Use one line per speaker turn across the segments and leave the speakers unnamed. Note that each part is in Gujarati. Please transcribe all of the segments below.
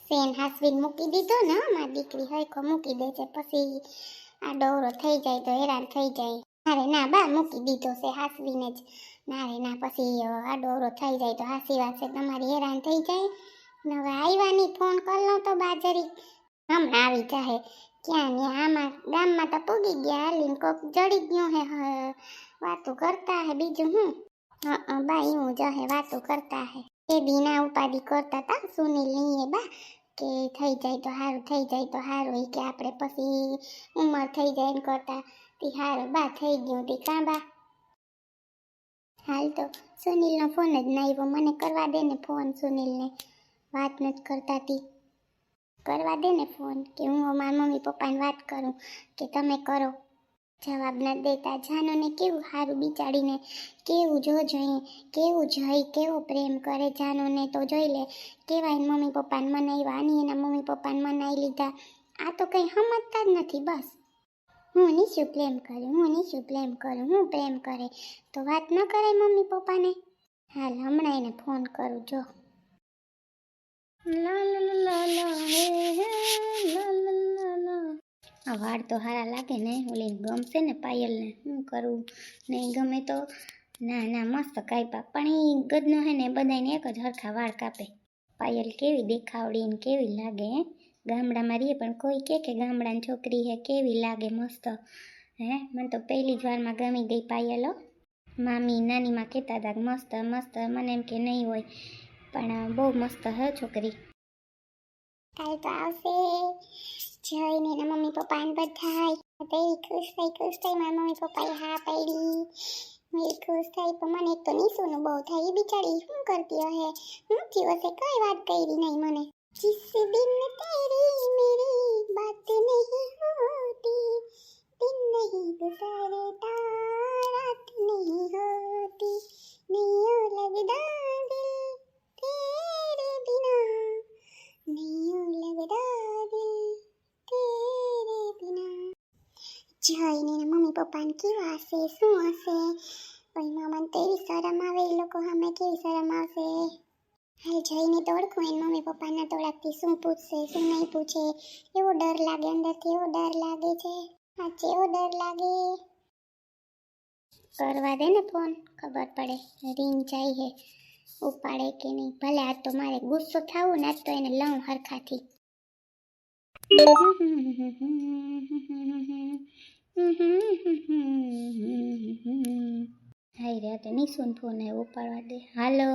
ફેન હાસવીને મૂકી દીધો ને મારી દીકરી હરખો મૂકી દે છે, પછી આ ડોરો થઈ જાય તો હેરાન થઈ જાય. નારે ના બા મૂકી દીધો છે હાસવીને જ. નારે ના પછી આ ડોરો થઈ જાય તો હાસી વાત છે તમારી, હેરાન થઈ જાય. ને હવે આવ્યા ફોન કરી લો તો બાજરી હમણાં આવી જાહે. ક્યાં ને આમાં ગામમાં તો પૂગી ગયા હાલીને, કોક જડી ગયું હે વાતું કરતા હે બીજું હું. બા હું જહે વાતું કરતા હે. એ દીના ઉપાધિ કરતા તા સુનિલ ની બા કે થઈ જાય તો સારું, થઈ જાય તો સારું, એ કે આપણે પછી ઉંમર થઈ જાય ને કરતા તી હારું બા થઈ ગયું તી કાં બા. હાલ તો સુનિલનો ફોન જ ના આવ્યો, મને કરવા દે ને ફોન સુનિલને, વાત નથી કરતા તી. કરવા દે ને ફોન કે હું મારા મમ્મી પપ્પાને વાત કરું કે તમે કરો. જવાબ ન દેતા. જાનુને કેવું સારું બિચારીને, કેવું જોઈ કેવું જઈ કેવો પ્રેમ કરે જાનુને તો જોઈ લે. કેવાય મમ્મી પપ્પાને મનાવ્યા, આની એના મમ્મી પપ્પાને મનાવી લીધા. આ તો કંઈ સમજતા જ નથી. બસ હું નીચું પ્રેમ કરું, હું નીચું પ્રેમ કરું, હું પ્રેમ કરે તો વાત ન કરાય મમ્મી પપ્પાને. હાલ હમણાં એને ફોન કરું જો. લા લા લા લા હે હે લા લા લા. આ વાળ તો સારા લાગે ને, ઓલી ગમશે ને પાયલને, શું કરું નહીં ગમે તો. ના ના મસ્ત કાપ્યા, પણ એ ગદનો હે ને બધાને એક જ હરખા વાળ કાપે. પાયલ કેવી દેખાવડી ને કેવી લાગે હે, ગામડામાં રહીએ પણ કોઈ કે ગામડાની છોકરી હે, કેવી લાગે મસ્ત હે. મને તો પહેલી જ વારમાં ગમી ગઈ પાયલો. મામી નાનીમાં કહેતા હતા મસ્ત મસ્ત, મને એમ કે નહીં હોય પણ બહુ મસ્ત હે છોકરી. કાલ તો આવશે જઈને એના મમ્મી પપ્પાને બધાય તે ખુશ થઈ મારા મમ્મી પપ્પાએ હા પાડી. મેં ખુશ થઈ પણ મને એક તો નીસુનું બહુ થાય. એ બિચારી શું કરતી હશે, શું થયું હશે, કઈ વાત કરી નહીં મને. जिस दिन तेरी मेरी बात नहीं होती, दिन नहीं गुजरता रात नहीं होती, नहीं लगता दिल तेरे बिना, नहीं लगता दिल तेरे बिना. જોઈને મમ્મી પપ્પાને કેવા હશે, શું હશે. ઓય મામાને તો એવી શરમ આવે, એ લોકો સામે કેવી શરમ આવશે. હાલ જઈને તો ઓળખું એને મમ્મી પપ્પાના તો ઓળખતી, શું પૂછશે શું નહીં પૂછે. એવો ડર લાગે અંદરથી, એવો ડર લાગે છે સાચે, એવો ડર લાગે. કરવા દે ને ફોન, ખબર પડે રીંગ જાય હે ઉપાડે કે નહીં. ભલે આજ તો મારે ગુસ્સો થવું ને, આજ તો એને લઉં હરખાથી. હાય રે તો નિશુન ફોન આવ્યો, ઉપાડવા દે. હાલો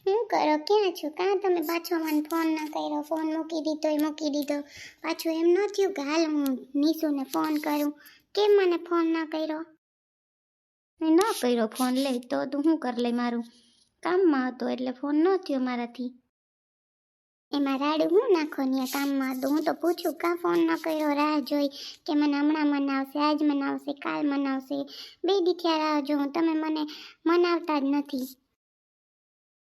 શું કરો, ક્યાં છો, કાં તમે પાછો મને ફોન ના કર્યો. ફોન મૂકી દીધો. પાછું એમ ન થયું કે હાલ હું નિશુને ફોન કરું, કેમ મને ફોન ના કર્યો. ન કર્યો ફોન, લે તો તું શું કર લે, મારું કામમાં હતો એટલે ફોન ન થયો મારાથી. એમાં રાડું હું નાખો ને કામમાં હતું. હું તો પૂછું કાં ફોન ન કર્યો, રાહ જોઈ કે મને હમણાં મનાવશે, આજ મનાવશે, કાલ મનાવશે. 2 દીથી રાહ જોઉં, તમે મને મનાવતા જ નથી.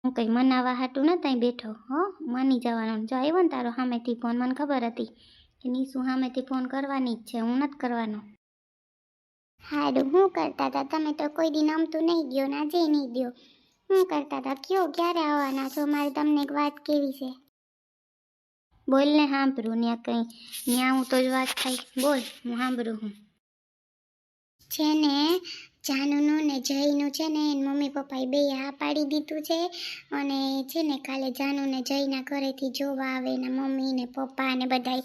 હું કંઈ મનાવવા હાટું ન ત્યાં બેઠો હો, માની જવાનો. જો આવ્યો ને તારો સામેથી ફોન, મને ખબર હતી કે નીસુ સામેથી ફોન કરવાની જ છે, હું નથી કરવાનો. હારું શું કરતા હતા તમે તો, કોઈ દિન અમતું નહીં ગયો ને આજે નહીં ગયો. શું કરતા હતા કયો, ક્યારે આવવાના છો, મારે તમને એક વાત કેવી છે. બોલ ને સાંભળું, ત્યાં કંઈ ત્યાં હું તો જ વાત થાય, બોલ હું સાંભળું. હું છે ને જાનુનું ને જયનું છે ને એના મમ્મી પપ્પાએ બે હા પાડી દીધું છે. અને છે ને કાલે જાનુને જયના ઘરેથી જોવા આવે એના મમ્મી ને પપ્પા ને બધાય.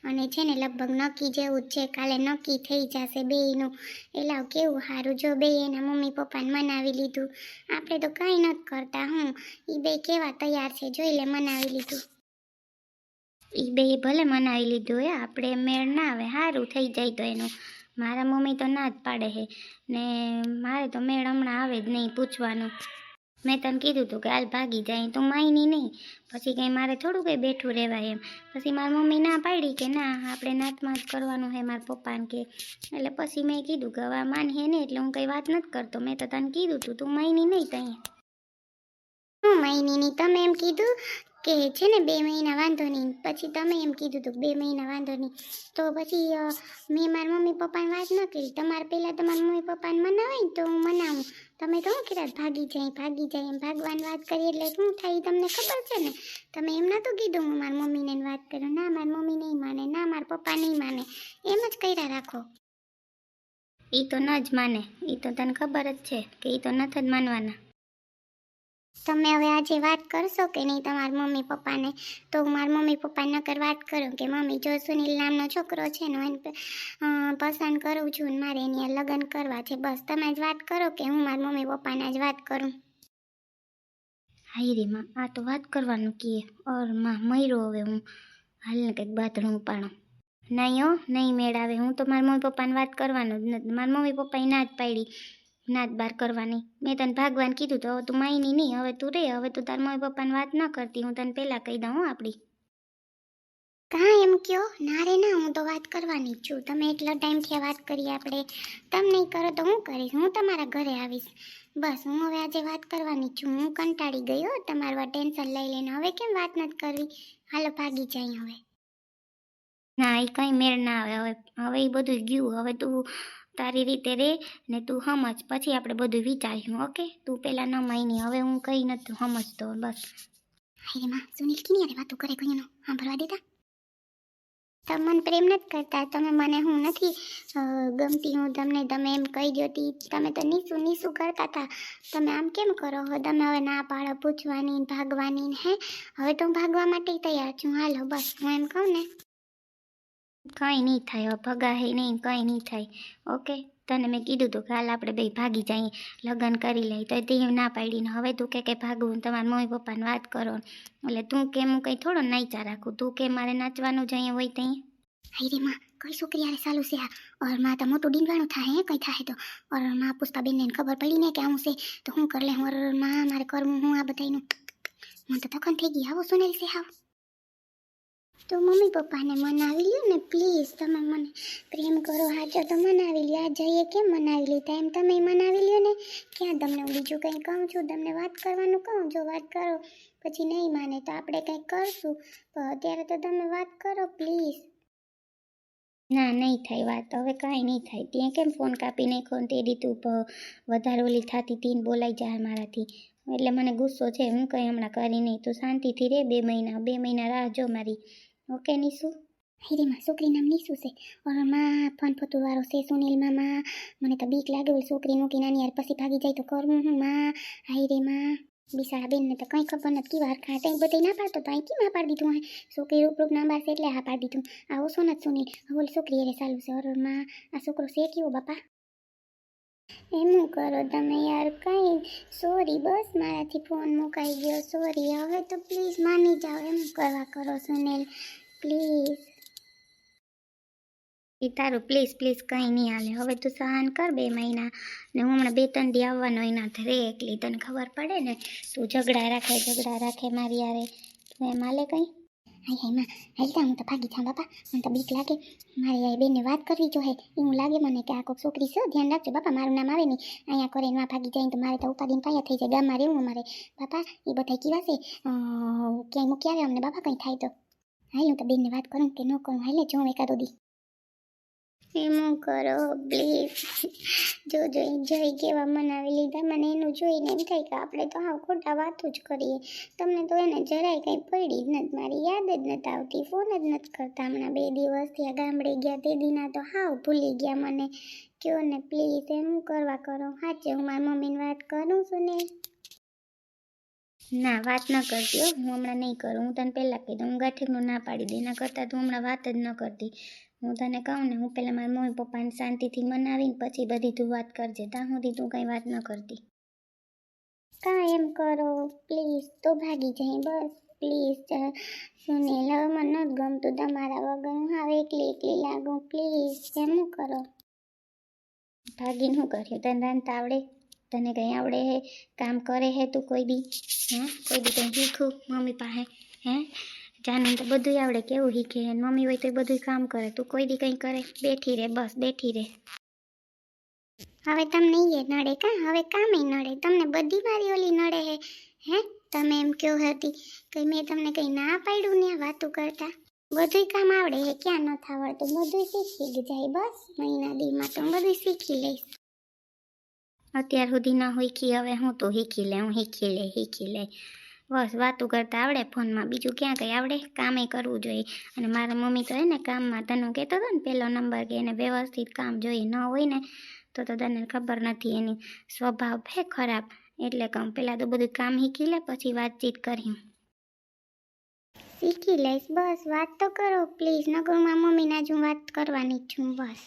અને છે ને લગભગ નક્કી જેવું જ છે, કાલે નક્કી થઈ જશે બેયનું. એલાવ કેવું સારું, જો બે એના મમ્મી પપ્પાને મનાવી લીધું. આપણે તો કાંઈ નથી કરતા. હું એ બે કેવા તૈયાર છે જોઈ લે, મનાવી લીધું. એ બે ભલે મનાવી લીધું હે, આપણે મેળ ના આવે, સારું થઈ જાય તો એનું. મારા મમ્મી તો ના જ પાડે છે ને, મારે તો મેળ હમણાં આવે જ નહીં પૂછવાનું. મેં તને કીધું હતું કે હાલ ભાગી જાય, તું માયની નહીં. પછી કંઈ મારે થોડું કંઈ બેઠું રહેવાય એમ. પછી મારી મમ્મી ના પાડી કે ના આપણે નાતમાં જ કરવાનું છે મારા પપ્પાને કે. એટલે પછી મેં કીધું કે હવે માનીએ ને, એટલે હું કંઈ વાત નથી કરતો. મેં તો તને કીધું તું માયની નહીં ત્યાં. હું માયની નહીં, તમે એમ કીધું કે છે ને 2 મહિના વાંધો નહીં, પછી તમે એમ કીધું હતું 2 મહિના વાંધો નહીં, તો પછી મેં મારા મમ્મી પપ્પાને વાત ન કરી. તમારે પહેલાં તમારા મમ્મી પપ્પાને મનાવે ને તો હું મનાવું. તમે તો શું કીધા ભાગી જાય એમ ભાગવાની વાત કરી એટલે શું થાય એ તમને ખબર છે ને. તમે એમ નહોતું કીધું હું મારી મમ્મીને વાત કરું, ના મારી મમ્મી નહીં માને, ના મારા પપ્પા નહીં માને, એમ જ કર્યા રાખો. એ તો ન જ માને, એ તો તને ખબર જ છે કે એ તો નથી જ માનવાના. તમે હવે આજે વાત કરશો કે નહીં તમારા મમ્મી પપ્પાને? તો હું મારા મમ્મી પપ્પાને નકર વાત કરું કે મમ્મી જો સુનિલ નામનો છોકરો છે ને એને પસંદ કરું છું ને મારે એની લગ્ન કરવા છે, બસ તમે જ વાત કરો કે હું મારા મમ્મી પપ્પાને જ વાત કરું? હાઈ રે માં, આ તો વાત કરવાનું કીએ. ઓર માં મયરો હવે હું હાલને કંઈક બાથરૂમ ઉપાડો. નહીં હો, નહીં મેળ આવે. હું તો મારા મમ્મી પપ્પાને વાત કરવાનું જ નથી. મારા મમ્મી પપ્પાએ ના જ પાડી નાત બાર કરવાની. મેં તને ભાગવાન કીધું તો હવે તું માયની નહીં, હવે તું રે, હવે તું તારા મમ્મી પપ્પાને વાત ન કરતી, હું તને પહેલાં કહી દઉં આપણી. કાં એમ કયો? ના રે ના, હું તો વાત કરવાની જ છું. તમે એટલો ટાઈમથી વાત કરીએ આપણે, તમે નહીં કરો તો હું કરીશ? હું તમારા ઘરે આવીશ, બસ. હું હવે આજે વાત કરવાની જ છું. હું કંટાળી ગઈ હો તમારું ટેન્શન લઈ લઈને. હવે કેમ વાત નથી કરવી? હાલો ભાગી જાય હવે. ના એ કંઈ મેળ ના આવે. હવે એ બધું ગયું. હવે તું તારી રીતે રે ને તું સમજ, પછી આપણે બધું વિચાર્યું. ઓકે, તું પહેલાં ન માયની, હવે હું કંઈ નથી સમજતો, બસ. હાય રે માં, સુનિલ કિની યાર વાતો કરે કોઈનો સાંભળવા દેતા? તમે મને પ્રેમ નથી કરતા, તમે મને હું નથી ગમતી હું તમને, તમે એમ કહી દોતી. તમે તો નીસું કરતા હતા. તમે આમ કેમ કરો? તમે હવે ના પાડો પૂછવાની ભાગવાની હે. હવે તો હું ભાગવા માટે તૈયાર છું. હાલો બસ, હું એમ કહું ને. કંઈ નહીં થાય, હવે ભગાહે નહીં, કંઈ નહીં થાય. ઓકે, તને મેં કીધું હતું કે હાલ આપણે બે ભાગી જઈએ, લગ્ન કરી લઈ, તો તે ના પાડીને હવે તું કે ભાગવું, તમારા મમ્મી પપ્પાને વાત કરો. એટલે તું કે હું કંઈ થોડો નાચા રાખું, તું કે મારે નાચવાનું જ અહીંયા હોય ત્યાં. હાય રે માં, કઈ છોકરી યારે સાલું છે આ? ઓર માં તો મોટું ડીંડવાનું થાય હે, કંઈ થાય તો. ઓર માં પુષ્પાબેનને ખબર પડી ને કે આવું છે તો હું કરી લે. ઓર માં મારે કરવું હું આ બધાનું? મને તો થકન થઈ ગઈ. આવો સુનેલ છે હાવ. તો મમ્મી પપ્પાને મનાવી લ્યો ને પ્લીઝ. તમે મને પ્રેમ કરો હાચો તો મનાવી લ્યો. આ જઈએ કેમ મનાવી લીધા એમ તમે મનાવી લ્યો ને. ક્યાં તમને બીજું કંઈ કહું છું? તમને વાત કરવાનું કહું, જો વાત કરો પછી નહીં માને તો આપણે કંઈક કરશું, તો અત્યારે તો તમે વાત કરો પ્લીઝ. ના નહીં થાય વાત, હવે કાંઈ નહીં થાય. ત્યાં કેમ ફોન કાપી નાખ્યો ને તે દીધું વધારે ઓલી થતી હતી ને બોલાઈ જાય મારાથી, એટલે મને ગુસ્સો છે. હું કંઈ હમણાં કરી નહીં, તું શાંતિથી રે. 2 મહિના રાહ જો મારી. ઓકે નીસુ? હાયરીમાં છોકરી નામ નીસુ છે. ઓર માં ફોન ફતુરવાળો છે સુનિલ મામા. મને તો બીક લાગે ઓલી છોકરી મૂકી નાની યાર પછી ભાગી જાય તો કરવું હું માં? હાયરીમાં બિસાડા બેનને તો કંઈ ખબર નથી કેવા હરખા ત્યાં બધે ના પાડતો તો અહીં કેમ હા પાડી દીધું? છોકરી રૂપ ના બાર છે એટલે હા પાડી દીધું. આવો સોનત સુનિલ, ઓલી છોકરી અરે ચાલુ છે. ઓર માં આ છોકરો છે કેવો બાપા? એમ કરો તમે યાર, કંઈ સોરી, બસ મારાથી ફોન મુકાઈ ગયો, સોરી. હવે તો પ્લીઝ માની જાઓ. એમ કરવા કરો સુનિલ, પ્લીઝ. એ તારું પ્લીઝ કંઈ નહીં હાલે. હવે તું સહન કર 2 મહિના, ને હું હમણાં 2-3 દી આવવાનો એના ઘરે એકલી, તને ખબર પડે ને. તું ઝઘડા રાખે મારી યારે, તું એમ હાલે કંઈ? હાય માં હાલતા હું તો ભાગી જાઉં બાપા. મને તો બીક લાગે. મારી આ બેનને વાત કરવી જોઈએ. એવું લાગે મને કે આ કોઈક છોકરી છે. ધ્યાન રાખજો બાપા, મારું નામ આવે નહીં અહીંયા કરે ના ભાગી જાય તો મારે તો ઉપાદીને પાયા થઈ જાય. ગામમાં રહેવું મારે બાપા. એ બધા કેવા છે, ક્યાંય મૂકી આવે અમને બાપા કંઈ થાય તો. હાલ હું તો બેનને વાત કરું કે ન કરું, હાલે જો એકાદો દી. એમ કરો પ્લીઝ. જો જઈ કેવા મનાવી લીધા. મને એનું જોઈને એમ થાય કે આપણે તો હાવ ખોટા વાતો જ કરીએ. તમને તો એને જરાય કંઈ પડી જ નથી, મારી યાદ જ નથી આવતી, ફોન જ નથી કરતા હમણાં 2 દિવસથી. આ ગામડે ગયા તે દીના તો હાવ ભૂલી ગયા મને. કયો ને પ્લીઝ, એમ કરવા કરો. સાચે હું મારી મમ્મીને વાત કરું છું ને. ના વાત ન કરતી હો, હું હમણાં નહીં કરું. હું તને પહેલાં કહી દઉં, હું ગાંઠીનું ના પાડી દઈ. એના કરતાં તું હમણાં વાત જ ન કરતી. હું તને કહું ને, હું પહેલાં મારા મમ્મી પપ્પાને શાંતિથી મનાવીને પછી બધી તું વાત કરજે. ત્યાં સુધી તું કંઈ વાત ન કરતી. કાં એમ કરો પ્લીઝ, તો ભાગી જાય બસ પ્લીઝ. સુનિલ હવે મને નથી ગમતું તમારા વગર. હું હવે એકલી લાગું પ્લીઝ. એમ કરો. ભાગીને શું કર્યું? તને રાંધતા આવડે? તને કંઈ આવડે હે? કામ કરે હે તું કોઈ દી? કોઈ દી કંઈ શીખું મમ્મી પાસે? જાને તો બધું આવડે, કેવું શીખે? મમ્મી હોય તો બધું કામ કરે, તું કોઈ દી કંઈ કરે? બેઠી રહે બસ, બેઠી રહે. હવે તમને એ નડે કાં? હવે કામે નડે તમને? બધી મારી ઓલી નડે હે? તમે એમ કહો હતી કે મેં તમને કંઈ ના પાડ્યું ને વાતો કરતા. બધુંય કામ આવડે હે, ક્યાં નથી આવડતું, બધું શીખી જાય. બસ મહિના દીમાં તો બધું શીખી લઈશ. અત્યાર સુધી ના શીખી, હવે હું તો શીખી લે. બસ વાતો કરતા આવડે ફોનમાં, બીજું ક્યાં કંઈ આવડે. કામે કરવું જોઈએ. અને મારા મમ્મી તો હે ને કામમાં તને કહેતો હતો ને પહેલો નંબર કે એને વ્યવસ્થિત કામ જોઈએ, ન હોય ને તો તને ખબર નથી, એની સ્વભાવ હે ખરાબ. એટલે કહું પહેલાં તો બધું કામ શીખી લે, પછી વાતચીત કરી. શીખી લઈશ. બસ વાત તો કરો પ્લીઝ, નકર મારા મમ્મીના જ હું વાત કરવાની જ છું. બસ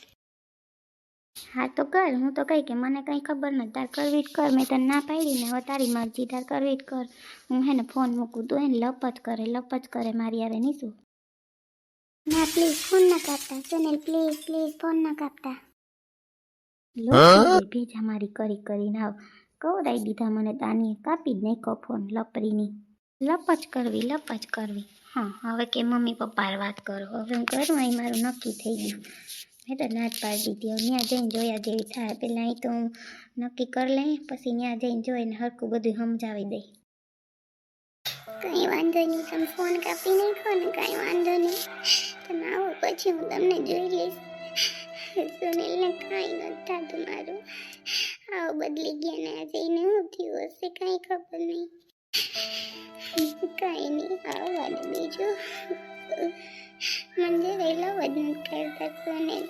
હા તો કર. હું તો કહી કે મને કંઈ ખબર નથી, તાર કરવી જ કર. મેં તને ના પાડી ને, હવે તારી મરજી, તાર કરવી જ કર. હું હે ને ફોન મૂકું તો એને લપ જ કરે મારી યારે નહીં શું. ના પ્લીઝ ફોન ના કાપતા સોનલ, પ્લીઝ ફોન ના કાપતા. ભેજા મારી કરીને આવ કવરાઈ દીધા મને તાનીએ, કાપી જ નાખ્યો ફોન લપરીની. લપ જ કરવી. હા હવે કે મમ્મી પપ્પા વાત કરો, હવે હું કરું. અહીં મારું નક્કી થઈ ગયું. મેં તો ના જ પાડી દીધી. ત્યાં જઈને જોયા જેવી થાય. પહેલાં અહીં તો હું નક્કી કરી લઈ, પછી ત્યાં જઈને જોઈને હરખું બધું સમજાવી દઈ. કંઈ વાંધો નહીં, તમે ફોન કાપી નાખો ને, કંઈ વાંધો નહીં. તમે આવો પછી હું તમને જોઈ લઈશ. સુનિલને કાંઈ નથી થતું મારું. આવો બદલી ગયા ને આ જઈને શું થયું હશે કાંઈ ખબર નહીં. કાંઈ નહીં, આવવા દે બીજું. મને રહેલા જ નથી કરતા સોનેલ.